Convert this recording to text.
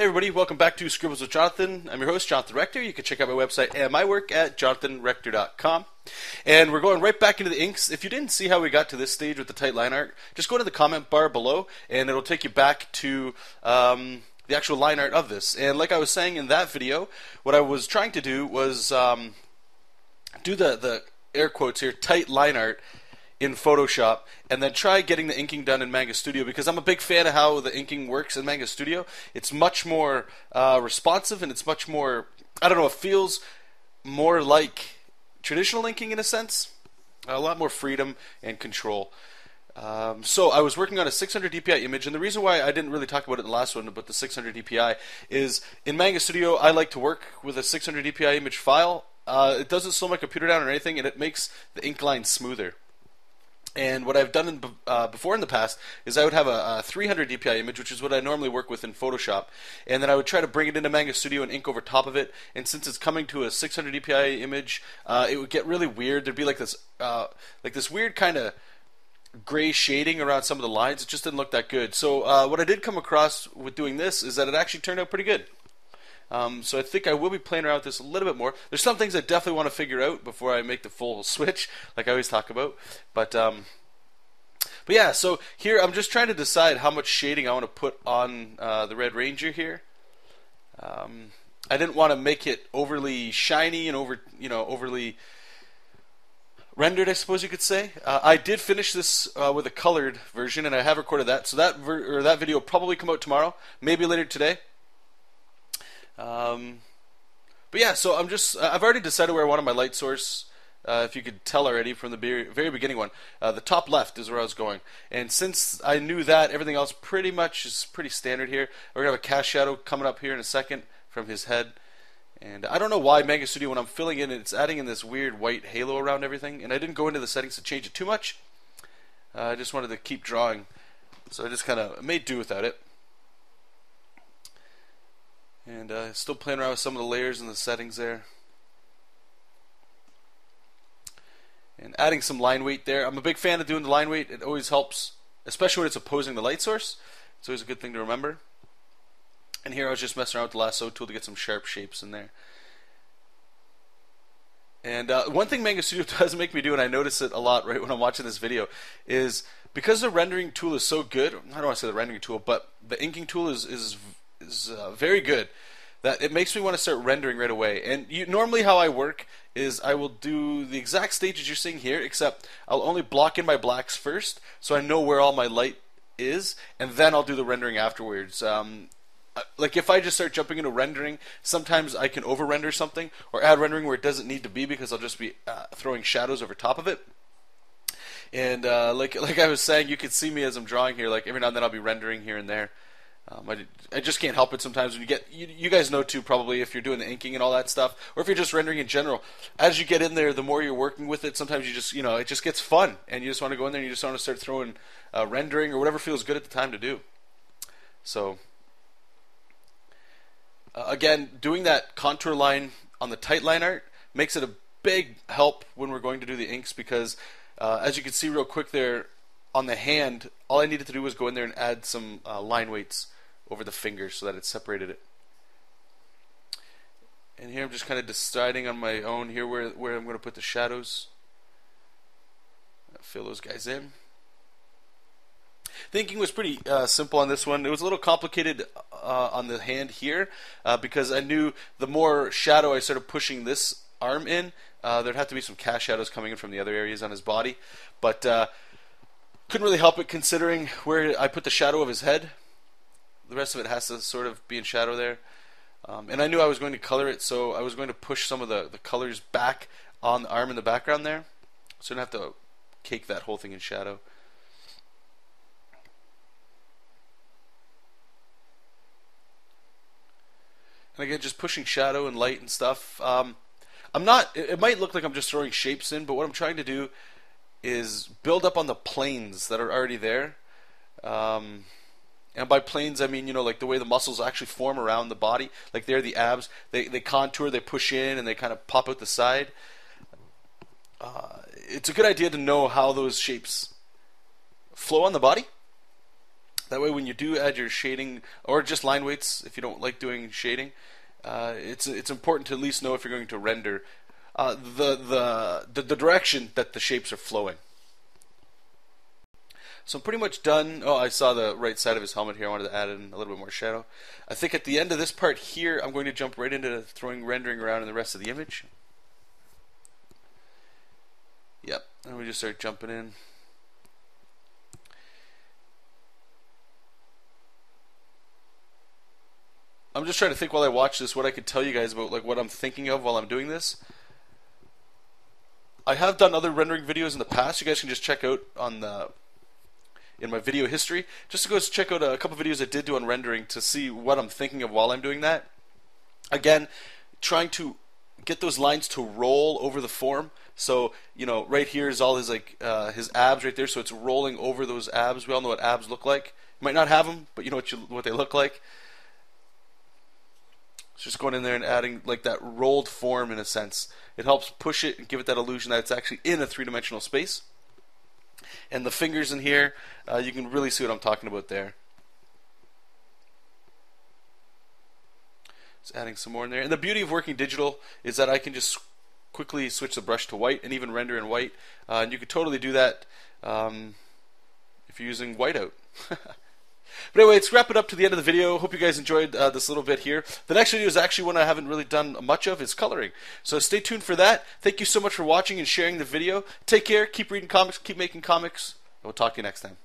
Hey everybody, welcome back to Scribbles with Jonathan. I'm your host, Jonathan Rector. You can check out my website and my work at jonathanrector.com. And we're going right back into the inks. If you didn't see how we got to this stage with the tight line art, just go to the comment bar below and it'll take you back to the actual line art of this. And like I was saying in that video, what I was trying to do was do the air quotes here, tight line art in Photoshop, and then try getting the inking done in Manga Studio, because I'm a big fan of how the inking works in Manga Studio. It's much more responsive, and it's much more, I don't know, it feels more like traditional inking in a sense. A lot more freedom and control. So I was working on a 600 dpi image, and the reason why I didn't really talk about it in the last one about the 600 dpi is in Manga Studio I like to work with a 600 dpi image file. It doesn't slow my computer down or anything, and it makes the ink line smoother. And what I've done before in the past is I would have a 300 dpi image, which is what I normally work with in Photoshop, and then I would try to bring it into Manga Studio and ink over top of it. And since it's coming to a 600 dpi image, it would get really weird. There'd be like this weird kind of gray shading around some of the lines. It just didn't look that good. So what I did come across with doing this is that it actually turned out pretty good. So I think I will be playing around with this a little bit more. There's some things I definitely want to figure out before I make the full switch, like I always talk about. But yeah, so here I'm just trying to decide how much shading I want to put on the Red Ranger here. I didn't want to make it overly shiny and overly rendered, I suppose you could say. I did finish this with a colored version, and I have recorded that. So that video will probably come out tomorrow, maybe later today. But yeah, so I've already decided where I wanted my light source. If you could tell already from the very beginning one, the top left is where I was going. And since I knew that, everything else pretty much is pretty standard here. We're going to have a cast shadow coming up here in a second from his head. And I don't know why Manga Studio, when I'm filling in, it's adding in this weird white halo around everything. And I didn't go into the settings to change it too much. I just wanted to keep drawing. So I just kind of made do without it. And still playing around with some of the layers and the settings there. And adding some line weight there. I'm a big fan of doing the line weight. It always helps, especially when it's opposing the light source. It's always a good thing to remember. And here I was just messing around with the lasso tool to get some sharp shapes in there. And one thing Manga Studio does make me do, and I notice it a lot right when I'm watching this video, is because the rendering tool is so good, I don't want to say the rendering tool, but the inking tool is very good, that it makes me want to start rendering right away. And normally how I work is I will do the exact stages you're seeing here, except I'll only block in my blacks first, so I know where all my light is, and then I'll do the rendering afterwards. Like if I just start jumping into rendering, sometimes I can over-render something, or add rendering where it doesn't need to be, because I'll just be throwing shadows over top of it. And like I was saying, you can see me as I'm drawing here, like every now and then I'll be rendering here and there. I just can't help it sometimes when you guys know too, probably, if you're doing the inking and all that stuff, or if you're just rendering in general, as you get in there, the more you're working with it, sometimes you just, it just gets fun, and you just want to go in there and you just want to start throwing rendering or whatever feels good at the time to do. So again, doing that contour line on the tight line art makes it a big help when we're going to do the inks, because as you can see real quick there on the hand, all I needed to do was go in there and add some line weights over the fingers so that it separated it. And here I'm just kind of deciding on my own here where I'm going to put the shadows. Fill those guys in. Thinking was pretty simple on this one. It was a little complicated on the hand here because I knew the more shadow I started pushing this arm in, there'd have to be some cast shadows coming in from the other areas on his body. But couldn't really help it considering where I put the shadow of his head. The rest of it has to sort of be in shadow there. And I knew I was going to color it, so I was going to push some of the colors back on the arm in the background there. So I didn't have to cake that whole thing in shadow. And again, just pushing shadow and light and stuff. It might look like I'm just throwing shapes in, but what I'm trying to do is build up on the planes that are already there. And by planes, I mean, like the way the muscles actually form around the body. Like they're the abs. They contour, they push in, and they kind of pop out the side. It's a good idea to know how those shapes flow on the body. That way when you do add your shading, or just line weights if you don't like doing shading, it's important to at least know if you're going to render the direction that the shapes are flowing. So I'm pretty much done. Oh, I saw the right side of his helmet here. I wanted to add in a little bit more shadow. I think at the end of this part here, I'm going to jump right into rendering around in the rest of the image. Yep, and we just start jumping in. I'm just trying to think while I watch this what I could tell you guys about, like, what I'm thinking of while I'm doing this. I have done other rendering videos in the past. You guys can just check out on in my video history. Just to go check out a couple videos I did do on rendering to see what I'm thinking of while I'm doing that. Again, trying to get those lines to roll over the form. So, you know, right here is all his his abs right there. So it's rolling over those abs. We all know what abs look like. You might not have them, but you know what they look like. It's just going in there and adding like that rolled form in a sense. It helps push it and give it that illusion that it's actually in a three-dimensional space. And the fingers in here, you can really see what I'm talking about there. Just adding some more in there. And the beauty of working digital is that I can just quickly switch the brush to white and even render in white. And you could totally do that if you're using whiteout. But anyway, let's wrap it up to the end of the video. Hope you guys enjoyed this little bit here. The next video is actually one I haven't really done much of. It's coloring. So stay tuned for that. Thank you so much for watching and sharing the video. Take care. Keep reading comics. Keep making comics. And we'll talk to you next time.